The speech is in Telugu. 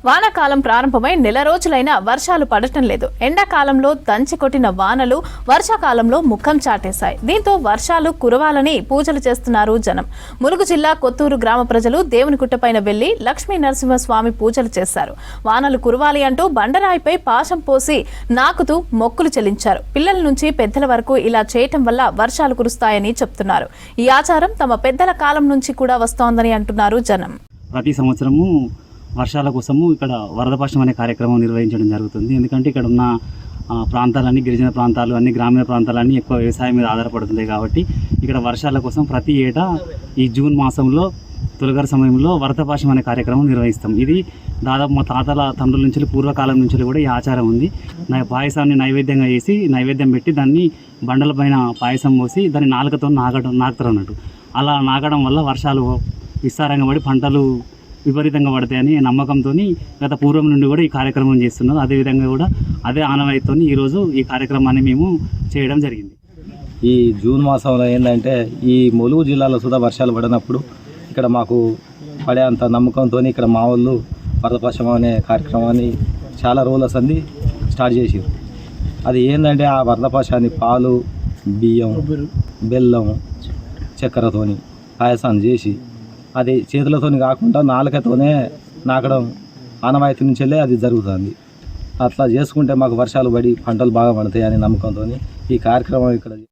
వానాకాలం ప్రారంభమై నెల రోజులైనా వర్షాలు పడటం లేదు. ఎండాకాలంలో దంచి కొట్టిన వానలు వర్షాకాలంలో ముఖం చాటేశాయి. దీంతో వర్షాలు కురవాలని పూజలు చేస్తున్నారు జనం. ములుగు జిల్లా కొత్తూరు గ్రామ ప్రజలు దేవునిగుట్టపైన వెళ్లి లక్ష్మీ నరసింహస్వామి పూజలు చేశారు. వానలు కురవాలి అంటూ బండరాయిపై పాశం పోసి నాకుతూ మొక్కులు చెల్లించారు. పిల్లల నుంచి పెద్దల వరకు ఇలా చేయటం వల్ల వర్షాలు కురుస్తాయని చెప్తున్నారు. ఈ ఆచారం తమ పెద్దల కాలం నుంచి కూడా వస్తోందని అంటున్నారు జనం. ప్రతి సంవత్సరము వర్షాల కోసము ఇక్కడ వరదపాశం అనే కార్యక్రమం నిర్వహించడం జరుగుతుంది. ఎందుకంటే ఇక్కడ ఉన్న ప్రాంతాలన్నీ గిరిజన ప్రాంతాలు, అన్ని గ్రామీణ ప్రాంతాలన్నీ ఎక్కువ వ్యవసాయం మీద ఆధారపడుతున్నాయి. కాబట్టి ఇక్కడ వర్షాల కోసం ప్రతి ఏటా ఈ జూన్ మాసంలో తొలగరి సమయంలో వరదపాశం అనే కార్యక్రమం నిర్వహిస్తాం. ఇది దాదాపు మా తాతల తండ్రుల నుంచి పూర్వకాలం నుంచి కూడా ఈ ఆచారం ఉంది. పాయసాన్ని నైవేద్యంగా చేసి నైవేద్యం పెట్టి దాన్ని బండల పైన పాయసం పోసి దాన్ని నాలుకతో నాకుతారు అన్నట్టు. అలా నాకడం వల్ల వర్షాలు విస్తారంగా పడి పంటలు విపరీతంగా పడతాయని నమ్మకంతో గత పూర్వం నుండి కూడా ఈ కార్యక్రమం చేస్తున్నారు. అదేవిధంగా కూడా అదే ఆనవాయితీతో ఈరోజు ఈ కార్యక్రమాన్ని మేము చేయడం జరిగింది. ఈ జూన్ మాసంలో ఏంటంటే ఈ ములుగు జిల్లాలో సుధా వర్షాలు పడినప్పుడు ఇక్కడ మాకు పడే అంత నమ్మకంతో ఇక్కడ మా వాళ్ళు వరదపాశం అనే కార్యక్రమాన్ని చాలా రోజుల సంది స్టార్ట్ చేసారు. అది ఏంటంటే ఆ వరదపాశాన్ని పాలు, బియ్యం, బెల్లం, చక్కెరతోని పాయసాన్ని చేసి అది చేతులతో కాకుండా నాలుకతోనే నాకడం ఆనవాయితీ నుంచి వెళ్ళి అది జరుగుతుంది. అట్లా చేసుకుంటే మాకు వర్షాలు పడి పంటలు బాగా పడతాయి అనే నమ్మకంతో ఈ కార్యక్రమం ఇక్కడ